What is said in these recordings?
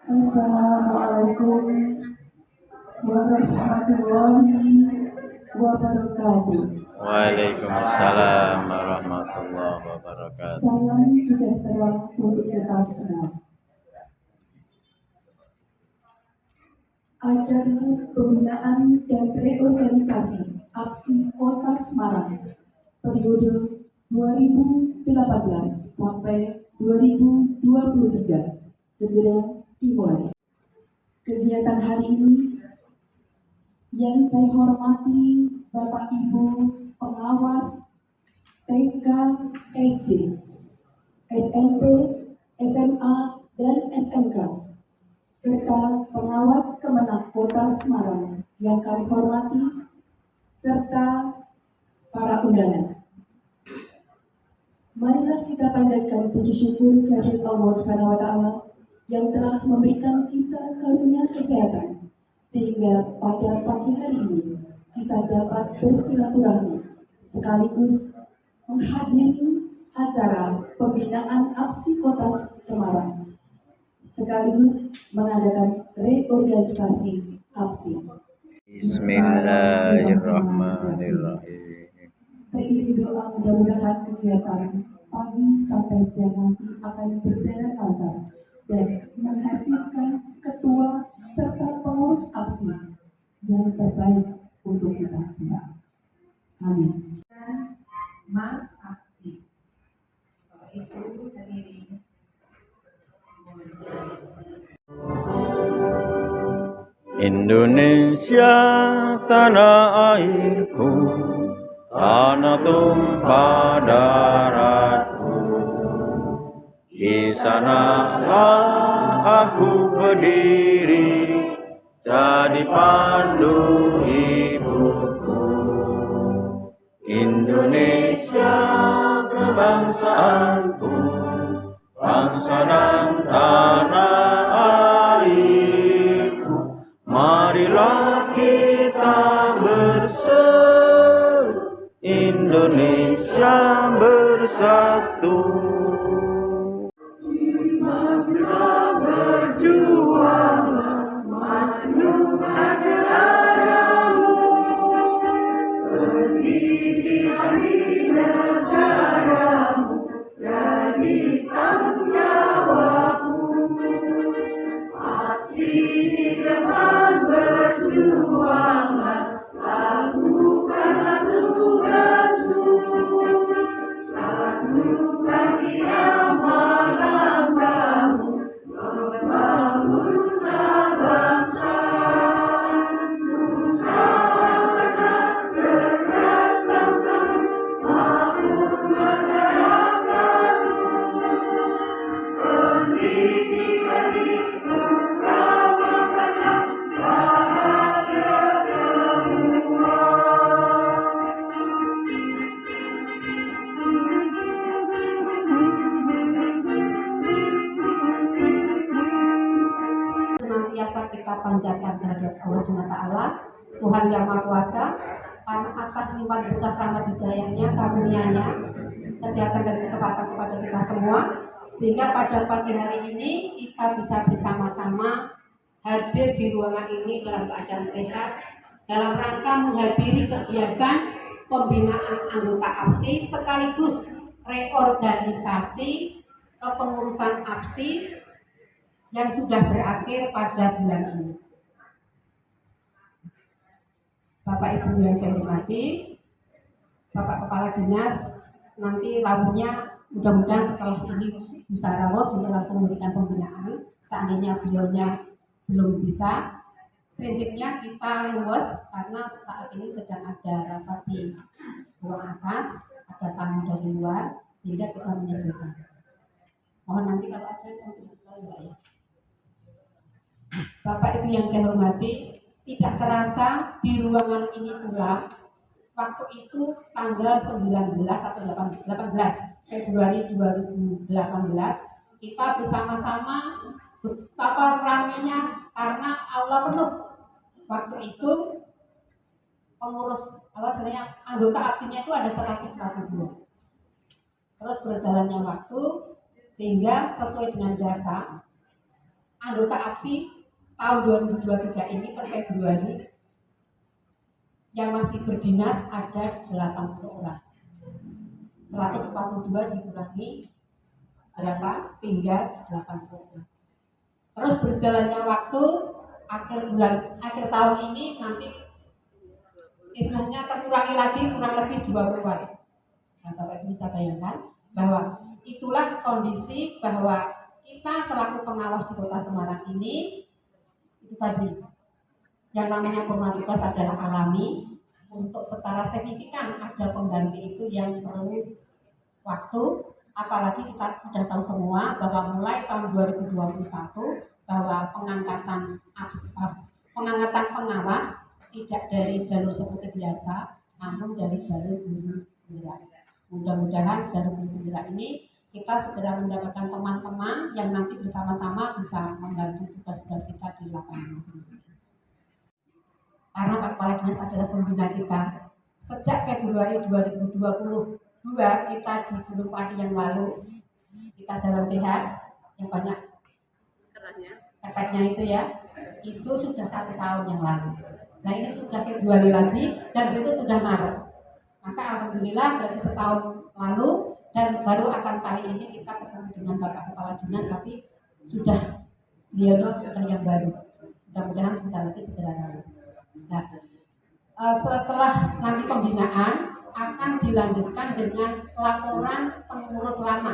Assalamualaikum warahmatullahi wabarakatuh. Waalaikumsalam warahmatullahi wabarakatuh. Salam sejahtera untuk kita semua. Acara pembinaan dan reorganisasi APSI Kota Semarang periode 2018 sampai 2023 segera dimulai. Kegiatan hari ini yang saya hormati Bapak Ibu pengawas TK, SD, SMP, SMA, dan SMK, serta pengawas Kemenak Kota Semarang yang kami hormati, serta para undangan. Marilah kita panjatkan puji syukur kehadirat Allah SWT yang telah memberikan kita karunia kesehatan, sehingga pada pagi hari ini kita dapat bersilaturahmi sekaligus menghadiri acara pembinaan APSI Kota Semarang, sekaligus mengadakan reorganisasi APSI. Bismillahirrahmanirrahim. Seiring doa mudah-mudahan kegiatan pagi sampai siang nanti akan berjalan lancar dan menghasilkan ketua serta pengurus APSI yang terbaik untuk kita semua. Amin. Mas APSI, Bapak Ibu hadirin. Indonesia tanah airku, tanah tumpah darahku. Di sanalah aku berdiri, jadi pandu ibuku. Indonesia kebangsaanku, bangsa dan tanah airku. Marilah kita berseru, Indonesia bersatu. Marilah berjuang, maju pada arahmu. Berdiri negaramu, jadi tanggung jawabmu. APSI di depan berjuanglah, lakukanlah tugasmu. Satukan langkahmu, membangun nusa bangsa. Nusa anak cerdas bangsa, makmur masyarakatmu. Pendidikan diutamakan, bahagia semua. Senantiasa kita panjatkan kehadirat Allah SWT, Tuhan Yang Maha Kuasa, karena atas limpah berkah rahmat hidayahnya, karunia-Nya, kesehatan dan kesempatan kepada kita semua, sehingga pada pagi hari ini kita bisa bersama-sama hadir di ruangan ini dalam keadaan sehat, dalam rangka menghadiri kegiatan pembinaan anggota APSI sekaligus reorganisasi kepengurusan APSI yang sudah berakhir pada bulan ini. Bapak Ibu yang saya hormati, Bapak Kepala Dinas, nanti rawuhnya mudah-mudahan setelah ini bisa rawuh sehingga langsung memberikan pembinaan. Seandainya beliaunya belum bisa, prinsipnya kita luas karena saat ini sedang ada rapat di ruang atas, ada tamu dari luar, sehingga kita menyesuaikan. Mohon nanti kalau ada yang mau ya. Bapak Ibu yang saya hormati, tidak terasa di ruangan ini pula waktu itu tanggal 19 atau 18 Februari 2018 kita bersama-sama betapa ramainya karena aula penuh. Waktu itu pengurus anggota APSI-nya itu ada 142. Terus berjalannya waktu sehingga sesuai dengan data anggota APSI tahun 2023 ini per Februari yang masih berdinas ada 80 orang. 142 dikurangi berapa? Tinggal 80 orang. Terus berjalannya waktu, akhir tahun ini nanti istilahnya terkurangi lagi kurang lebih 20-an. Nah, Bapak Ibu bisa bayangkan bahwa itulah kondisi bahwa kita selaku pengawas di Kota Semarang ini, itu tadi yang namanya purna tugas adalah alami. Untuk secara signifikan ada pengganti itu yang perlu waktu, apalagi kita sudah tahu semua bahwa mulai tahun 2021 bahwa pengangkatan pengawas tidak dari jalur seperti biasa, namun dari jalur guru penggerak. Mudah-mudahan jalur guru penggerak ini kita segera mendapatkan teman-teman yang nanti bersama-sama bisa membantu tugas-tugas kita di lapangan masing-masing. Karena Pak Kepala Dinas adalah pembina kita. Sejak Februari 2022 kita di Gunung Pati yang lalu, kita jalan sehat, yang banyak efeknya itu ya, itu sudah 1 tahun yang lalu. Nah ini sudah Februari lagi dan besok sudah Maret. Maka alhamdulillah berarti setahun lalu dan baru akan kali ini kita ketemu dengan Bapak Kepala Dinas, tapi beliau sudah yang baru. Mudah-mudahan sebentar lagi segera lalu. Nah, setelah nanti pembinaan akan dilanjutkan dengan laporan pengurus lama.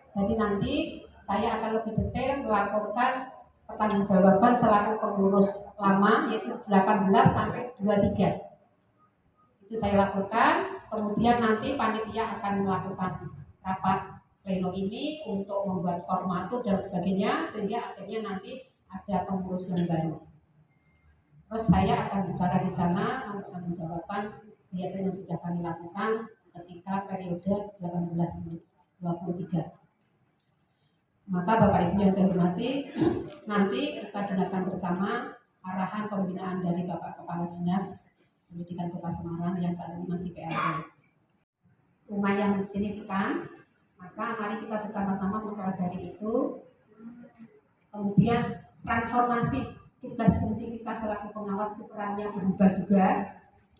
Jadi nanti saya akan lebih detail melaporkan pertanggungjawaban selaku pengurus lama yaitu 18 sampai 23. Itu saya laporkan, kemudian nanti panitia akan melakukan rapat pleno ini untuk membuat formatur dan sebagainya sehingga akhirnya nanti ada pengurus yang baru. Terus saya akan bicara di sana menjawabkan kegiatan yang sudah kami lakukan ketika periode 18-23. Maka Bapak Ibu yang saya hormati, nanti kita dengarkan bersama arahan pembinaan dari Bapak Kepala Dinas Pendidikan Kota Semarang yang saat ini masih PLT. Lumayan signifikan, maka mari kita bersama-sama mempelajari itu. Kemudian transformasi tugas fungsi kita selaku pengawas itu perannya berubah juga.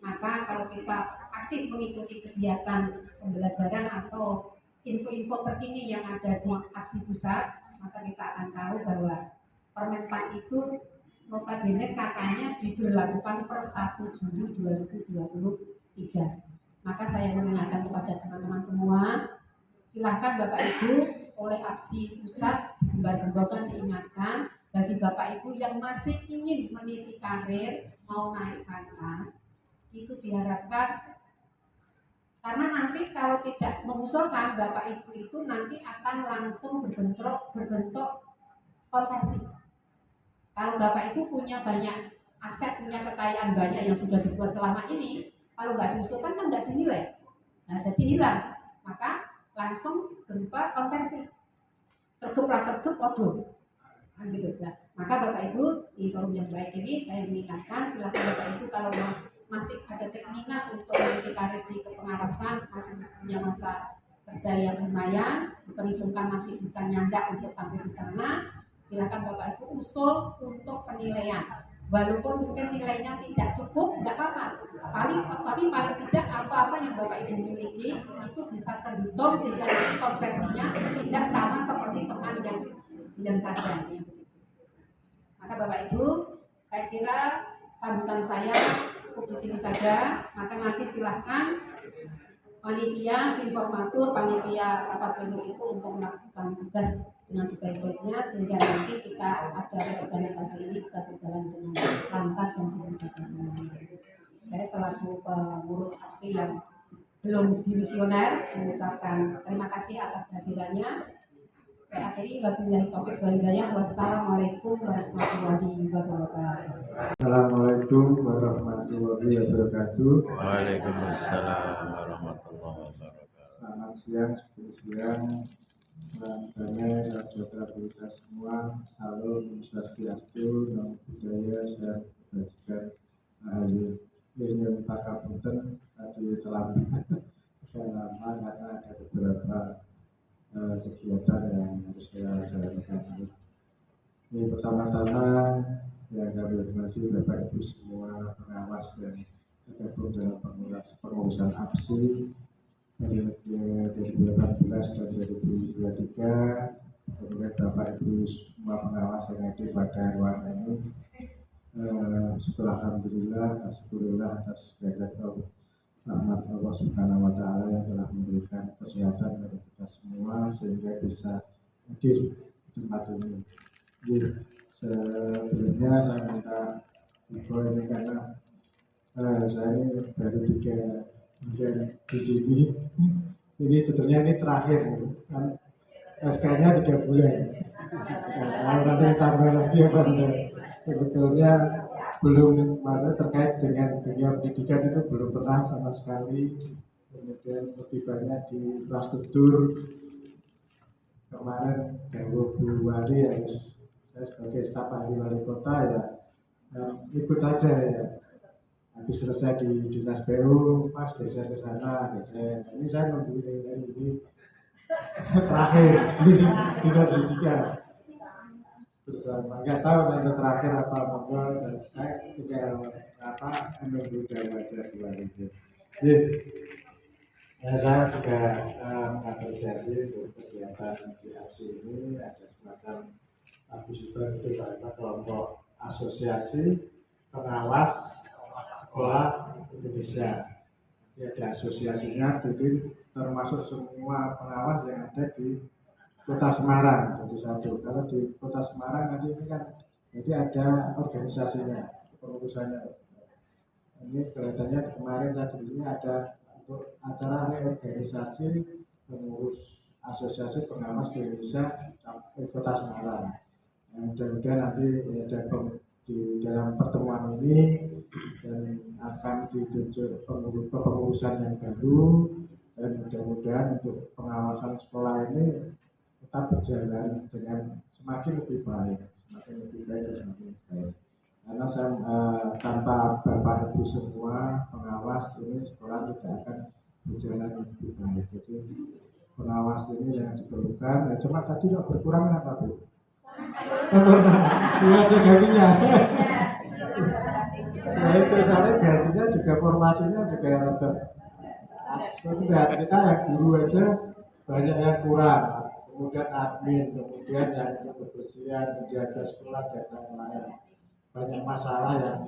Maka kalau kita aktif mengikuti kegiatan pembelajaran atau info-info terkini yang ada di APSI pusat, maka kita akan tahu bahwa Permen 4 itu notabene katanya diberlakukan per 1 Juli 2023. Maka saya mengingatkan kepada teman-teman semua, silahkan Bapak Ibu oleh APSI pusat gembar-gemborkan diingatkan bagi Bapak Ibu yang masih ingin meniti karir, mau naik pangkat, itu diharapkan karena nanti kalau tidak mengusulkan Bapak Ibu itu nanti akan langsung berbentuk konversi. Kalau Bapak Ibu punya banyak aset, punya kekayaan banyak yang sudah dibuat selama ini, kalau nggak diusulkan kan nggak dinilai, nah jadi hilang. Maka langsung berupa konversi. Sergup waduh. Gitu. Nah, maka Bapak Ibu di forum yang baik ini saya mengingatkan silakan Bapak Ibu kalau masih ada keinginan untuk meniti karir di kepengawasan, masih punya masa kerja yang lumayan, diperhitungkan masih bisa nyandak untuk sampai di sana, silakan Bapak Ibu usul untuk penilaian. Walaupun mungkin nilainya tidak cukup, nggak apa-apa. Tapi paling tidak apa-apa yang Bapak Ibu miliki itu bisa terhitung sehingga konversinya tidak sama seperti teman yang diam saja. Maka Bapak Ibu, saya kira sambutan saya cukup di sini saja. Maka nanti silahkan panitia, informatur, panitia rapat pleno itu untuk melakukan tugas dengan sebaik-baiknya sehingga nanti kita ada organisasi ini bisa berjalan dengan lancar dan dimudahkan semuanya. Saya selaku pengurus APSI yang belum dimisioner mengucapkan terima kasih atas kehadirannya. Saya akhiri wabillahi taufiq wal hidayah. Wassalamualaikum warahmatullahi wabarakatuh. Assalamualaikum warahmatullahi wabarakatuh. Waalaikumsalam warahmatullahi wabarakatuh. Selamat siang, sebelum siang. Salam damai, sejahtera kita semua. Salam swastiastu, namo buddhaya, salam kebajikan, rahayu. Ini Pak Kapunten tadi terlambat lama karena ada beberapa kegiatan yang harus saya jalankan. Pertama-tama yang kami hormati Bapak Ibu semua pengawas yang tergabung dalam pengurusan APSI periode 2018 dan 2023, kemudian Bapak Ibu semua pengawas yang hadir pada ruangan ini. Syukur alhamdulillah, syukurillah atas berkat rahmat Allah Subhanahu wa taala yang telah memberikan kesehatan kepada kita semua sehingga bisa hadir di tempat ini. Jadi, sebelumnya saya minta info ini karena saya ini baru 3 bulan di sini. Ini tentunya ini terakhir kan, SK-nya 3 bulan. Kalau nanti tambah lagi apa enggak? Sebetulnya belum, maksudnya terkait dengan dunia pendidikan itu belum pernah sama sekali. Kemudian lebih banyak di infrastruktur. Kemarin Bu Wali harus, saya sebagai staf ahli wali kota ya ikut aja ya. Habis selesai di dinas PU, Mas geser ke sana, geser. Ini saya nunggu ini terakhir di dinas pendidikan bersama. Nggak tahu nanti terakhir apa monggo, dan saya tinggal menunggu dari wajah dua itu. Jadi saya juga mengapresiasi untuk kegiatan di APSI ini. Ada semacam juga itu kelompok asosiasi pengawas sekolah Indonesia. Jadi ada asosiasinya, jadi termasuk semua pengawas yang ada di Kota Semarang jadi satu. Kalau di Kota Semarang nanti ini kan jadi ada organisasinya, pengurusannya. Ini kelihatannya kemarin saya dulunya ada untuk acara reorganisasi pengurus Asosiasi Pengawas di Indonesia Kota Semarang. Yang mudah-mudahan nanti ada di dalam pertemuan ini dan akan ditunjuk pengurusan yang baru, dan mudah-mudahan untuk pengawasan sekolah ini tetap berjalan dengan semakin lebih baik dan semakin lebih baik. Karena saya tanpa Bapak Ibu semua pengawas ini sekolah tidak akan berjalan lebih baik. Jadi pengawas ini yang diperlukan. Nah, cuma tadi nggak berkurang apa Bu? Iya, ada gantinya. Nah itu saya gantinya juga formasinya juga ada. Sudah kita yang guru aja banyak yang kurang. Kemudian admin, kemudian yang untuk kebersihan, menjaga sekolah dan lain-lain. Banyak masalah yang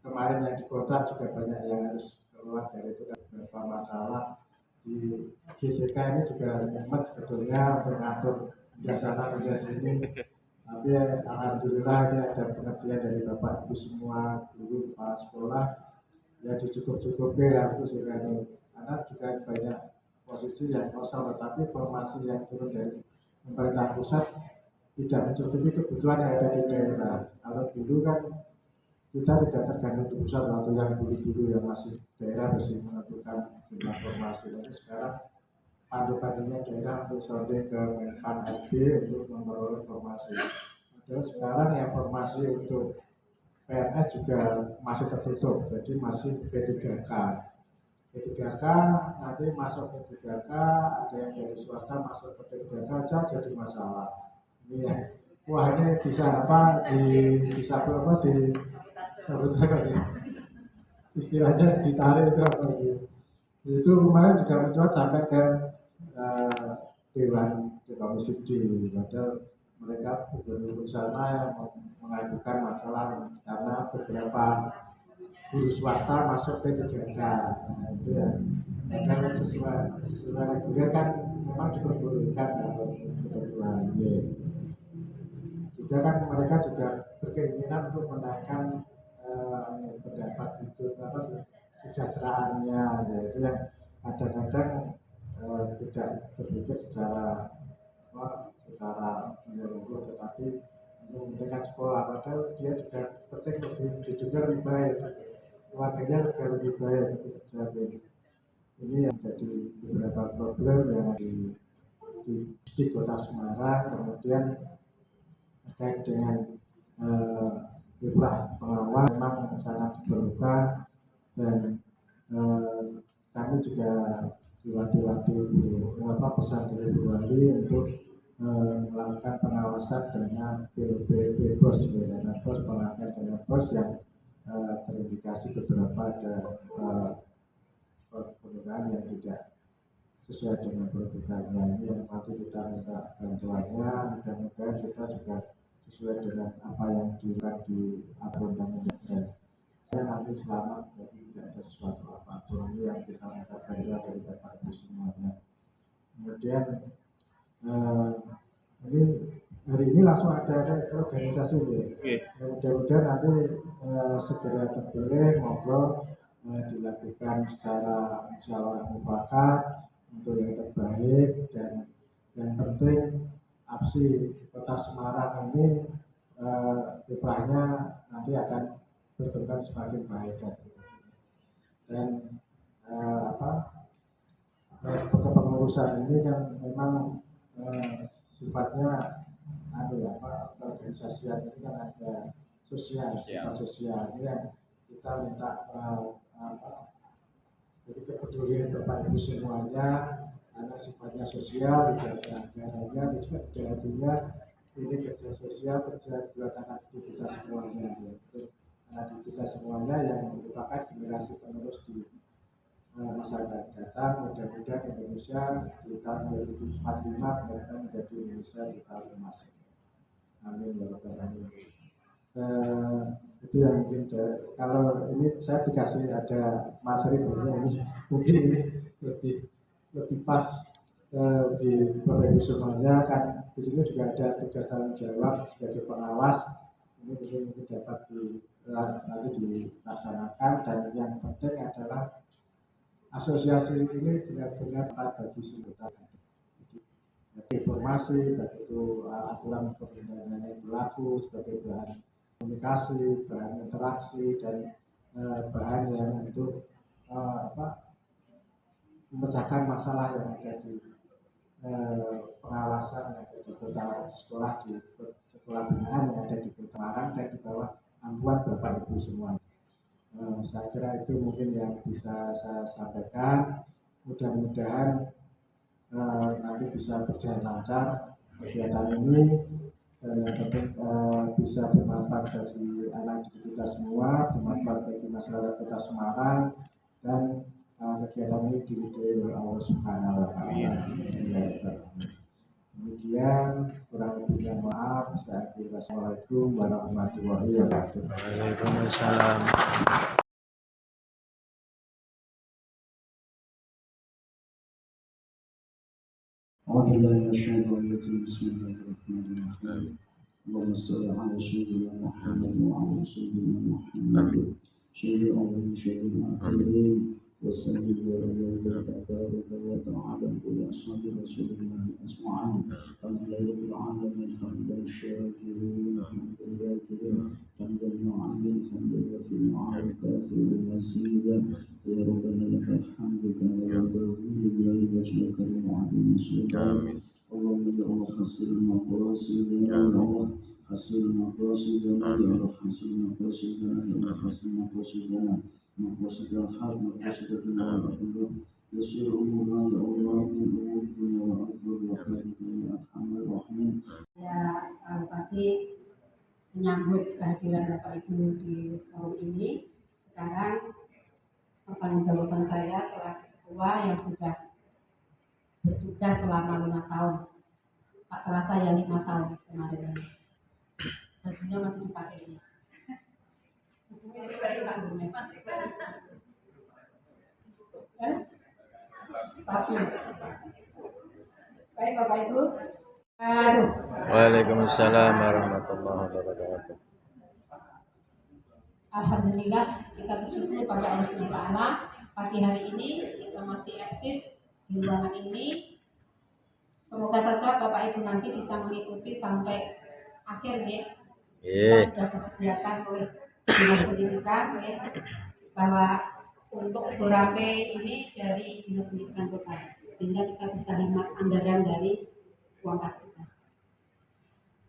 kemarin yang di kota juga banyak yang harus keluar dari itu, beberapa masalah di GTK ini juga memang sebetulnya untuk mengatur kerja sana kerja sini. Tapi alhamdulillah ini ada pengertian dari Bapak Ibu semua guru kepala sekolah ya, dicukup-cukupi lah itu sehingga karena juga banyak posisi yang kosong, tetapi formasi yang turun dari pemerintah pusat tidak mencukupi kebutuhan yang ada di daerah. Kalau dulu kan kita tidak tergantung di pusat, waktu yang dulu-dulu yang masih daerah masih menentukan jumlah formasi. Tapi sekarang pandu-pandunya daerah untuk sounding ke Menpan RB untuk memperoleh formasi. Padahal sekarang yang formasi untuk PNS juga masih tertutup, jadi masih P3K. P3K nanti masuk P3K, ada yang dari swasta masuk ke P3K aja jadi masalah. Ini ya, wah ini bisa apa bisa apa di istilahnya ditarik itu apa gitu. Itu kemarin juga mencuat sampai ke Dewan Komisi D, padahal mereka berburu sana yang mengadukan masalah karena beberapa guru swasta masuk P3K. Nah, itu ya, karena sesuai reguler kan memang diperbolehkan kalau ketentuan juga kan mereka juga berkeinginan untuk menaikkan pendapat itu sejahteraannya, yaitu yang kadang-kadang tidak berpikir secara menyeluruh, tetapi mementingkan sekolah, padahal dia juga penting hidupnya lebih baik, keluarganya juga lebih baik untuk terjamin. Ini yang jadi beberapa problem yang di Kota Semarang. Kemudian terkait dengan kiprah pengawas memang sangat diperlukan, dan kami juga dilatih pesan dari Bu Wali untuk melakukan pengawasan dana BOS, ya, dana bos, pengangkat dana bos yang terindikasi beberapa ada penggunaan yang tidak sesuai dengan peruntukannya. Ini yang nanti kita minta bantuannya, mudah-mudahan kita juga sesuai dengan apa yang dilakukan di undang-undang. Saya nanti selamat, jadi tidak ada sesuatu apapun. Ini yang kita minta bantuan dari Bapak Ibu semuanya. Kemudian ini hari ini langsung ada organisasi ya. Mudah-mudahan nanti segera terpilih, ngobrol dilakukan secara musyawarah mufakat untuk yang terbaik, dan yang penting APSI Kota Semarang ini kiprahnya nanti akan berkembang semakin baik. Dan kepengurusan ini kan memang sifatnya organisasi ini kan ada sosial, sifat sosial. Ini yang kita minta jadi kepedulian Bapak Ibu semuanya, karena sifatnya sosial, tidak ada anggarannya, tidak ada artinya. Ini kerja sosial, kerja buat anak kita semuanya, yaitu anak kita semuanya yang merupakan generasi penerus di masa akan datang. Mudah-mudahan Indonesia di tahun 2045 benar-benar menjadi Indonesia di tahun emas. Amin ya rabbal alamin. Itu yang mungkin kalau ini saya dikasih ada materi banyak, ini mungkin ini lebih pas di Bapak Ibu semuanya. Kan di sini juga ada tugas tanggung jawab sebagai pengawas, ini mungkin dapat nanti dilaksanakan. Dan yang penting adalah asosiasi ini benar-benar bagi semuanya. Informasi, baik itu aturan perundangan yang berlaku sebagai bahan komunikasi, bahan interaksi, dan bahan yang untuk memecahkan masalah yang ada di pengawasan yang ada di kota sekolah, di sekolah binaan yang ada di Kota Semarang dan di bawah naungan Bapak Ibu semua. Saya kira itu mungkin yang bisa saya sampaikan. Mudah-mudahan nanti bisa berjalan lancar kegiatan ini, dan yang penting bisa bermanfaat bagi anak didik kita semua, bermanfaat bagi masyarakat Kota Semarang, dan kegiatan ini diridhoi oleh Allah Subhanahu wa Ta'ala. Demikian, kurang lebihnya maaf. Saya akhiri. Wassalamualaikum warahmatullahi wabarakatuh. Waalaikumsalam. أعوذ بالله من الشيطان الرجيم بسم الله الرحمن الرحيم اللهم صل على سيدنا محمد وعلى سيدنا محمد سيد الأولين سيد الآخرين وسلم ورضي الله تبارك وتعالى بأصحاب رسول الله أجمعين الحمد لله رب العالمين حمدا الشاكرين حمدا ذاكرين حمدا معين حمدا وفي وكافر مزيدا يا ربنا لك الحمد كما ينبغي لجلال وجهك العظيم سبحانك اللهم يا الله حسن مقاصدنا يا الله حسن مقاصدنا يا الله حسن مقاصدنا يا الله حسن مقاصدنا مقاصد الحق مقاصدنا يا الله يسير أمورنا يا الله من أمور الدنيا وأكبر رحمتك يا أرحم الراحمين. Ya, tadi menyambut kehadiran Bapak Ibu di forum ini. Sekarang pertanggungjawaban saya selaku ketua yang sudah bertugas selama 5 tahun. Tak terasa ya 5 tahun kemarin. Bajunya masih dipakai ini. Tapi, baik Bapak Ibu. Aduh. Waalaikumsalam warahmatullahi wabarakatuh. Alhamdulillah, kita bersyukur pada Allah SWT. Pagi hari ini kita masih eksis di ruangan ini. Semoga saja Bapak Ibu nanti bisa mengikuti sampai akhir ya. Kita sudah disediakan oleh Dinas Pendidikan ya, bahwa untuk Gorampe ini dari Dinas Pendidikan Kota, sehingga kita bisa hemat anggaran dari uang kas kita.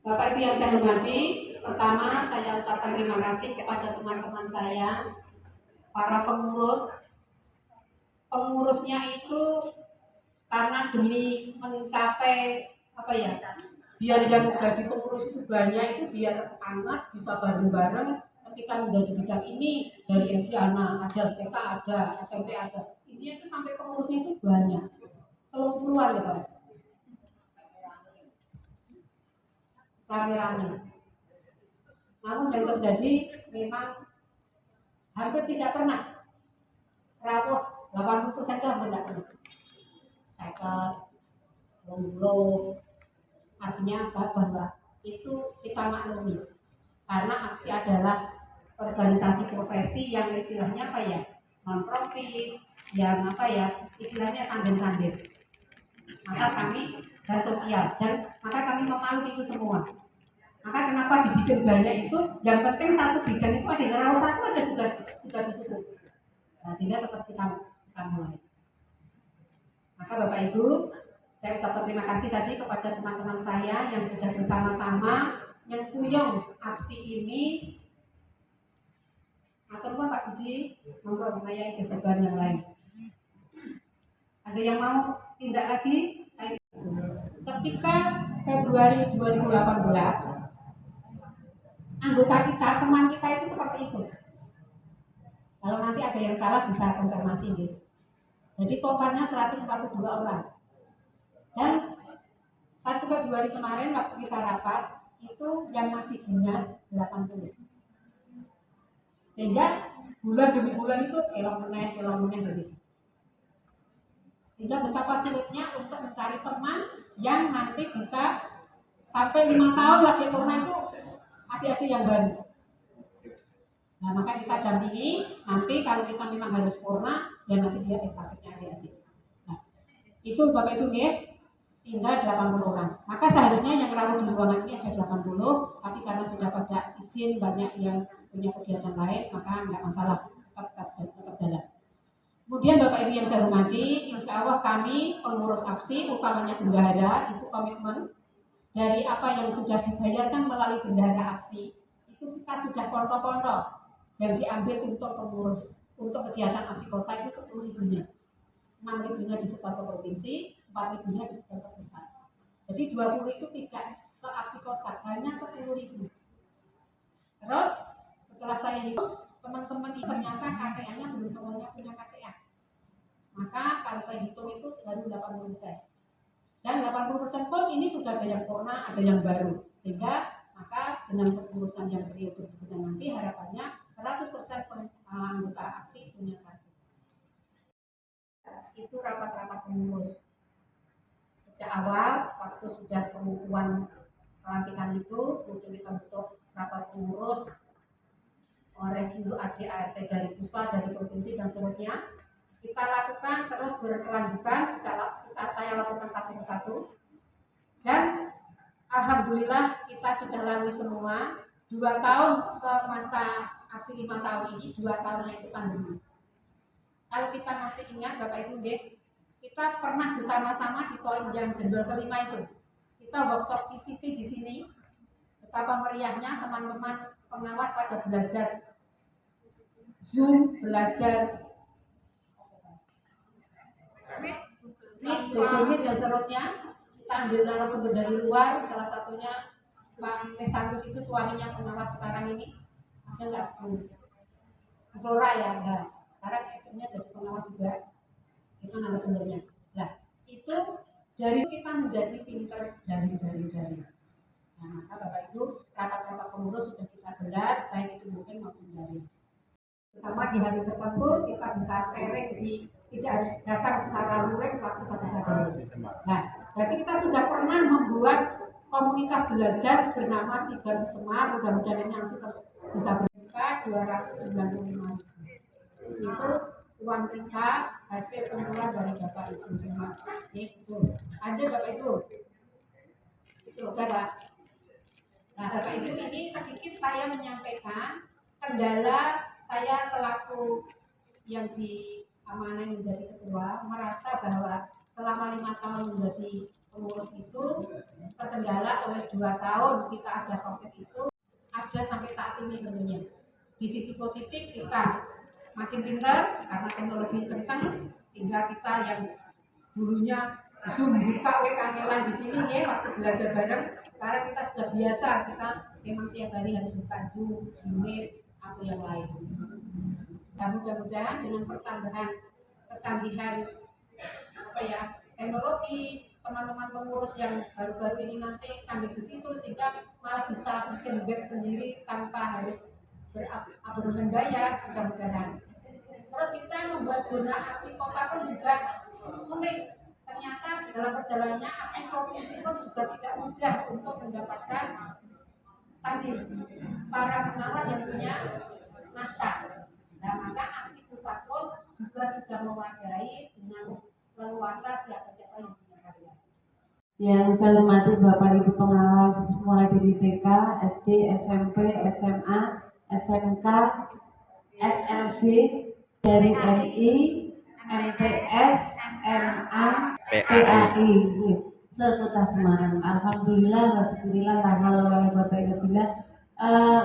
Bapak Ibu yang saya hormati, pertama saya ucapkan terima kasih kepada teman-teman saya, para pengurus. Pengurusnya itu karena demi mencapai apa ya, biar yang jadi pengurus itu banyak, itu biar anak bisa bareng-bareng ketika menjadi bidang ini. Dari SD anak ada, TK ada, SMP ada, intinya itu sampai pengurusnya itu banyak, puluhan gitu, rame-rame. Namun yang terjadi memang hampir tidak pernah rawuh, 80% itu hampir tidak pernah cycle, lomba. Artinya apa? Bahwa itu kita maklumi, karena APSI adalah organisasi profesi yang istilahnya apa ya, non profit, yang apa ya, istilahnya sambil-sambil. Maka kami dan sosial, dan maka kami memaklumi itu semua. Maka kenapa dibikin banyak itu, yang penting satu bidang itu ada yang rawuh satu aja sudah bersyukur. Nah, sehingga tetap kita mulai. Maka Bapak Ibu, saya ucapkan terima kasih tadi kepada teman-teman saya yang sudah bersama-sama yang puyeng APSI ini. Atau Pak Budi, monggo Maya jajaban yang lain. Ada yang mau tindak lagi? Ketika Februari 2018, anggota kita, teman kita itu seperti itu. Kalau nanti ada yang salah bisa konfirmasi gitu. Jadi totalnya 142 orang. Dan 1 Februari kemarin waktu kita rapat, itu yang masih dinas 80. Sehingga bulan demi bulan itu elong meneh begitu. Sehingga betapa sulitnya untuk mencari teman yang nanti bisa sampai 5 tahun lagi purna itu adik-adik yang baru. Nah, maka kita dampingi, nanti kalau kita memang harus purna, ya nanti dia estafetnya adik-adik. Nah, itu Bapak Ibu ya, tinggal 80 orang. Maka seharusnya yang rawuh di ruangan ini ada 80, tapi karena sudah pada izin banyak yang punya kegiatan lain, maka nggak masalah, tetap jalan. Kemudian Bapak Ibu yang saya hormati, insya Allah kami pengurus APSI, utamanya bendahara, itu komitmen dari apa yang sudah dibayarkan melalui bendahara APSI, itu kita sudah konto-konto yang diambil untuk pengurus, untuk kegiatan APSI kota itu 10.000-nya. 6.000-nya di sekolah provinsi, 4.000-nya di sekolah pusat. Jadi 20 itu tidak ke APSI kota, hanya 10.000. Terus setelah saya hitung, teman-teman ini ternyata KTA-nya belum semuanya punya KTA. Maka kalau saya hitung itu baru 80%. Dan 80% pun ini sudah ada yang purna, ada yang baru. Sehingga maka dengan kepengurusan yang periode berikutnya nanti harapannya 100% anggota APSI punya kartu. Itu rapat-rapat pengurus. Sejak awal waktu sudah pengukuhan pelantikan itu, kemudian kita bentuk rapat pengurus, review AD/ART dari pusat, dari provinsi dan seterusnya. Kita lakukan terus berkelanjutan, saya lakukan satu persatu. Dan alhamdulillah kita sudah lalui semua. 2 tahun ke masa APSI 5 tahun ini, 2 tahunnya itu pandemi. Kalau kita masih ingat Bapak Ibu, kita pernah bersama-sama di poin yang jendol kelima itu. Kita workshop VCT di sini. Betapa meriahnya teman-teman pengawas pada belajar Zoom, belajar Google Meet dan seterusnya. Kita ambil narasumber dari luar, salah satunya Pak Nesantus itu suaminya pengawas sekarang ini. Ada nggak? Flora ya, enggak. Sekarang istrinya jadi pengawas juga. Itu narasumbernya. Nah, itu dari kita menjadi pinter dari. Nah, maka Bapak Ibu, rapat-rapat pengurus sudah kita gelar, baik itu mungkin maupun dari. Bersama di hari tertentu kita bisa sharing tidak harus datang secara luring, tapi kita bisa sharing. Nah, berarti kita sudah pernah membuat komunitas belajar bernama Sibar Sesemar. Mudah-mudahan ini masih terus bisa berbuka 295. Itu uang kita hasil kumpulan dari Bapak Ibu semua. Itu. Lanjut Bapak Ibu. Oke Pak. Nah Bapak Ibu, ini sedikit saya menyampaikan kendala saya selaku yang diamanai menjadi ketua, merasa bahwa selama 5 tahun menjadi pengurus itu terkendala oleh 2 tahun kita ada COVID itu, ada sampai saat ini tentunya. Di sisi positif kita makin pintar karena teknologi kencang, sehingga kita yang dulunya Zoom buka kangelan di sini nih waktu belajar bareng. Sekarang kita sudah biasa, kita memang tiap hari harus buka Zoom, Meet atau yang lain. Dan mudah-mudahan dengan pertambahan kecanggihan teknologi, teman-teman pengurus yang baru-baru ini nanti canggih di situ sehingga malah bisa bikin web sendiri tanpa harus berabonmen bayar, mudah-mudahan. Terus kita membuat zona aksi kota pun juga sulit. Ternyata dalam perjalanannya aksi provinsi pun juga tidak mudah untuk mendapatkan tadi para pengawas yang punya naskah. Nah, maka aksi pusat pun juga sudah mewadai dengan leluasa siapa-siapa yang punya karya. Yang saya hormati Bapak Ibu pengawas mulai dari TK, SD, SMP, SMA, SMK, SLB, dari MI, MTS, MA, PAI, sekota Semarang. Alhamdulillah, wasyukurillah, la haula wala quwwata illa billah.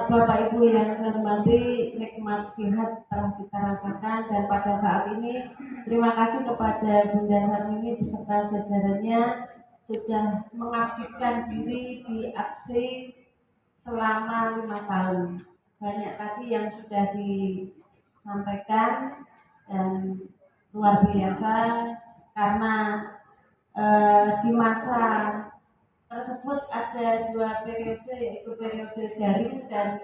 Bapak Ibu yang saya hormati, nikmat sehat telah kita rasakan dan pada saat ini terima kasih kepada Bunda Sarmini beserta jajarannya sudah mengabdikan diri di aksi selama 5 tahun. Banyak tadi yang sudah disampaikan dan luar biasa karena di masa tersebut ada 2 periode, yaitu periode daring dan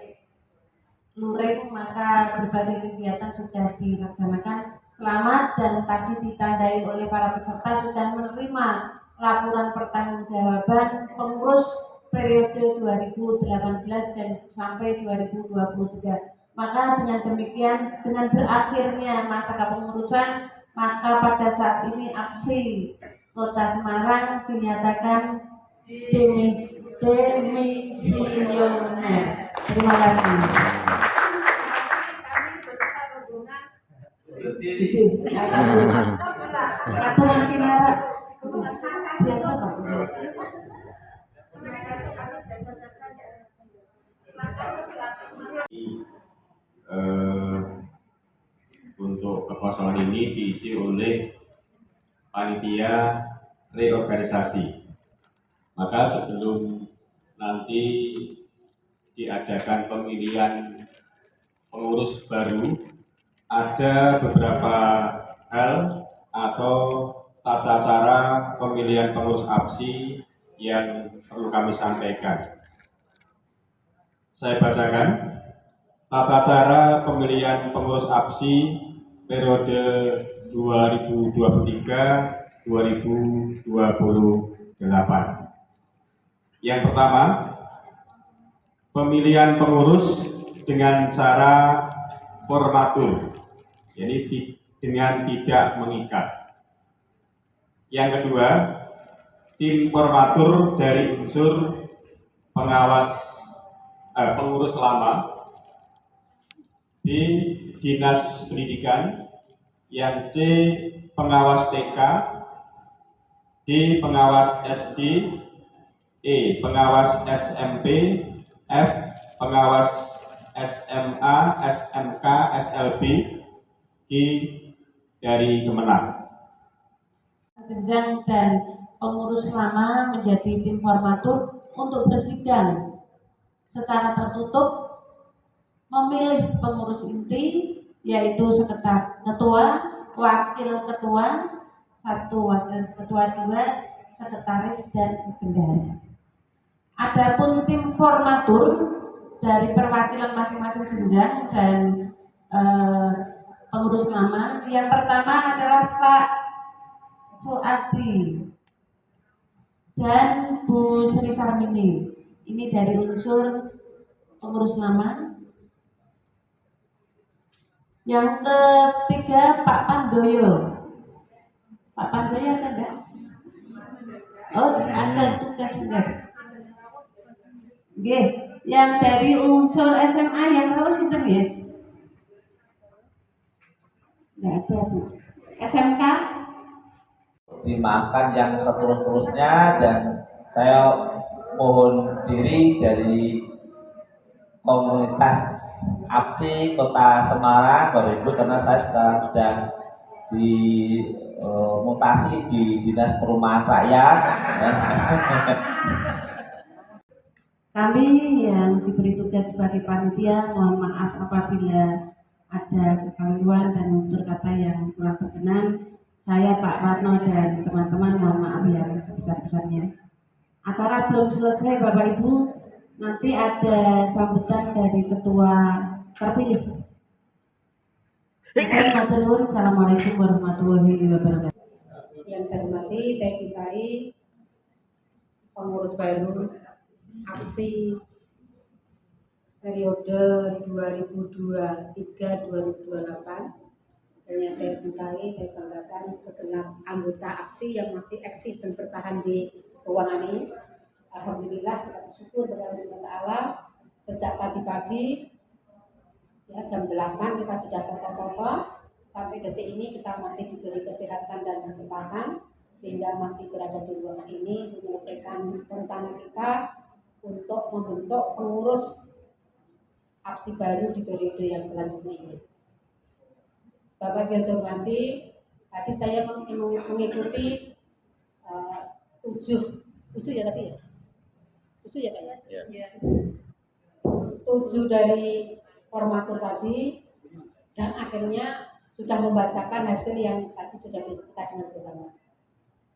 luring, maka berbagai kegiatan sudah dilaksanakan selamat dan tadi ditandai oleh para peserta sudah menerima laporan pertanggungjawaban pengurus periode 2018 dan sampai 2023. Maka dengan demikian, dengan berakhirnya masa kepengurusan, maka pada saat ini aksi Kota Semarang dinyatakan demisioner. Terima kasih. Aturan Kinara biasa Pak. Untuk kekosongan ini diisi oleh panitia reorganisasi. Maka sebelum nanti diadakan pemilihan pengurus baru, ada beberapa hal atau tata cara pemilihan pengurus APSI yang perlu kami sampaikan. Saya bacakan tata cara pemilihan pengurus APSI periode 2023-2028. Yang pertama, pemilihan pengurus dengan cara formatur, jadi dengan tidak mengikat. Yang kedua, tim formatur dari unsur pengurus lama. B. Dinas Pendidikan. Yang C. Pengawas TK. D. Pengawas SD. E. Pengawas SMP. F. Pengawas SMA, SMK, SLB. G. Dari Kemenang. Jenjang dan pengurus lama menjadi tim formatur untuk bersidang secara tertutup memilih pengurus inti, yaitu ketua, wakil ketua 1, wakil ketua 2, sekretaris dan bendahara. Adapun tim formatur dari perwakilan masing-masing jenjang dan pengurus lama, yang pertama adalah Pak Suadi dan Bu Sri Sarmini. Ini dari unsur pengurus lama. Yang ketiga Pak Pandoyo. Pak Pandoyo ada enggak? Oh, ada tugas benar. Oke, yang dari unsur SMA yang harus itu ya? Enggak ada Bu. SMK? Dimaafkan yang seterus-terusnya dan saya mohon diri dari komunitas APSI Kota Semarang, Bapak Ibu, karena saya sekarang sudah di mutasi di Dinas Perumahan Rakyat ya. Kami yang diberi tugas sebagai panitia mohon maaf apabila ada kekeliruan dan tutur kata yang kurang berkenan. Saya Pak Warno dan teman-teman mohon maaf yang sebesar-besarnya. Acara belum selesai Bapak Ibu, nanti ada sambutan dari ketua terpilih. Assalamualaikum warahmatullahi wabarakatuh. Yang saya hormati, saya cintai pengurus baru APSI periode 2023-2028, dan yang saya cintai, saya banggakan segenap anggota APSI yang masih eksis dan bertahan di ruangan ini. Alhamdulillah, kita bersyukur kepada Allah sejak tadi pagi ya, jam 8 kita sudah toto-toto sampai detik ini kita masih diberi kesehatan dan kesempatan sehingga masih berada di ruangan ini menyelesaikan rencana kita untuk membentuk pengurus APSI baru di periode yang selanjutnya ini. Bapak Ibu yang saya hormati, tadi saya mengikuti 7 ya tadi ya? 7 ya Pak ya? Ya. 7 dari formatur tadi, dan akhirnya sudah membacakan hasil yang tadi sudah kita dengar bersama.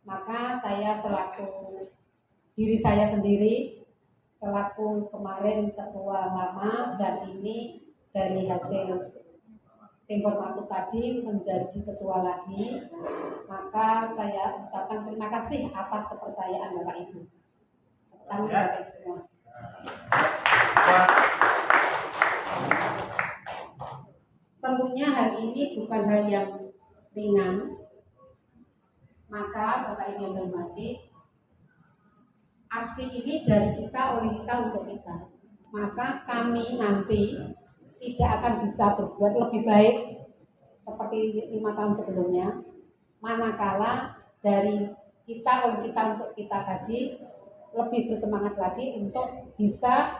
Maka saya selaku diri saya sendiri, selaku kemarin ketua lama dan ini dari hasil tim formatur tadi menjadi ketua lagi, maka saya ucapkan terima kasih atas kepercayaan Bapak Ibu. Tepuk Bapak Ibu semua. Tentunya hal ini bukan hal yang ringan, maka Bapak Ibu yang saya hormati, aksi ini dari kita, oleh kita, untuk kita. Maka kami nanti tidak akan bisa berbuat lebih baik seperti 5 tahun sebelumnya, manakala dari kita, oleh kita, untuk kita tadi lebih bersemangat lagi untuk bisa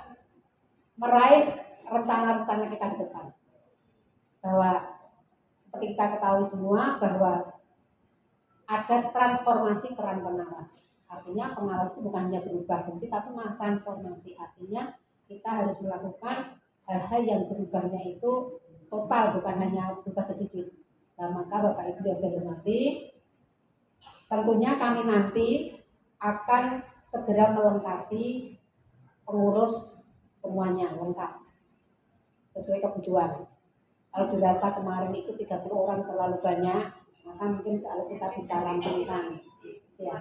meraih rencana-rencana kita ke depan. Bahwa seperti kita ketahui semua bahwa ada transformasi peran pengawas. Artinya pengawas itu bukan hanya berubah fungsi tapi malah transformasi. Artinya kita harus melakukan hal-hal yang berubahnya itu total, bukan hanya berubah sedikit. Nah, maka Bapak Ibu yang saya hormati, tentunya kami nanti akan segera melengkapi pengurus semuanya lengkap sesuai kebutuhan. Kalau dirasa kemarin itu 30 orang terlalu banyak, maka mungkin kalau kita bisa rampungkan, ya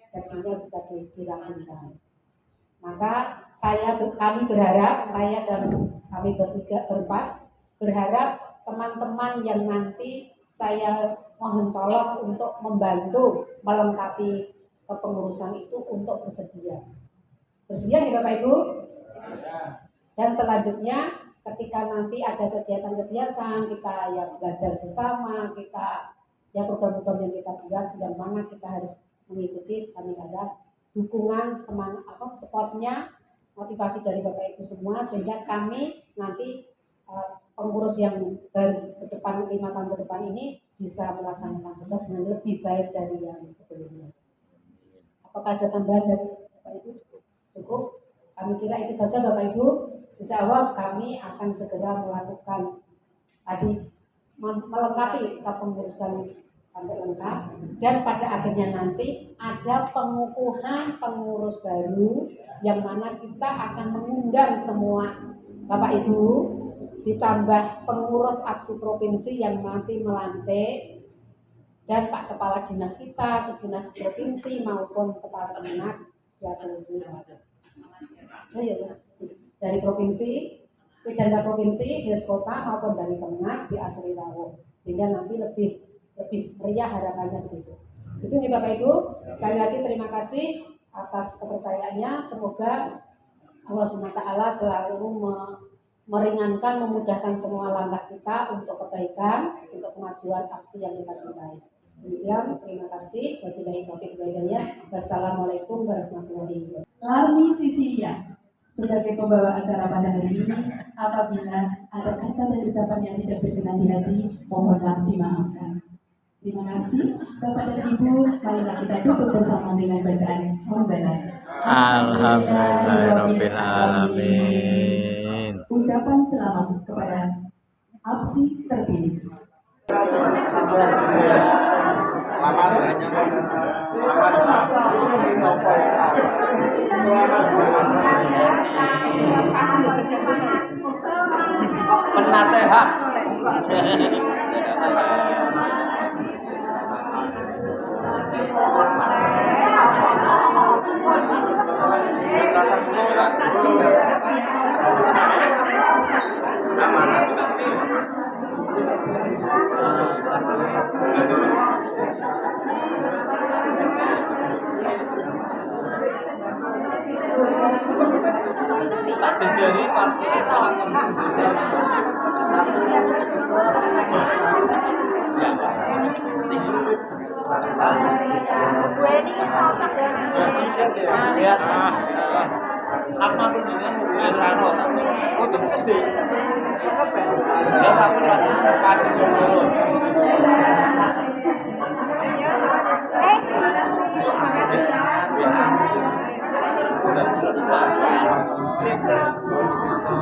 seksinya bisa dirampungkan. Maka kami berharap, saya dan kami berempat berharap teman-teman yang nanti saya mohon tolong untuk membantu melengkapi kepengurusan itu untuk bersedia. Bersedia nih Bapak Ibu? Dan selanjutnya ketika nanti ada kegiatan-kegiatan kita yang belajar bersama, kita ya program-program yang kita buat, yang mana kita harus mengikuti, kami ada dukungan, semangat supportnya, motivasi dari Bapak Ibu semua, sehingga kami nanti pengurus yang baru ke depan 5 tahun ke depan ini bisa melaksanakan tugas dengan lebih baik dari yang sebelumnya. Apakah ada tambahan dari Bapak Ibu? Cukup? Kami kira itu saja Bapak Ibu. Insya Allah kami akan segera melakukan tadi melengkapi kepengurusan sampai lengkap, dan pada akhirnya nanti ada pengukuhan pengurus baru yang mana kita akan mengundang semua Bapak Ibu ditambah pengurus APSI provinsi yang nanti melantik, dan Pak Kepala Dinas kita, ke Dinas Provinsi maupun Kepala Kemenak dari provinsi, Pidana Provinsi, Dinas Kota maupun dari Kemenak diatur rawuh, sehingga nanti lebih meriah harapannya begitu. Itu nih Bapak Ibu, sekali lagi terima kasih atas kepercayaannya. Semoga Allah SWT selalu meringankan, memudahkan semua langkah kita untuk kebaikan, untuk kemajuan APSI yang kita cintai. Demikian, terima kasih. Wabillahi taufiq wal hidayah. Wassalamualaikum warahmatullahi wabarakatuh. Larmi Sisilia sebagai pembawa acara pada hari ini, apabila ada kata dan ucapan yang tidak berkenan di hati, mohonlah dimaafkan. Terima kasih Bapak dan Ibu. Marilah kita tutup bersama dengan bacaan hamdalah. Alhamdulillahirabbil alamin. Ucapan selamat kepada APSI terpilih. Penasehat. Tak jejeri partai apa pun dengan hubungan rano untuk pasti ya aku pada dulu Tukang foto.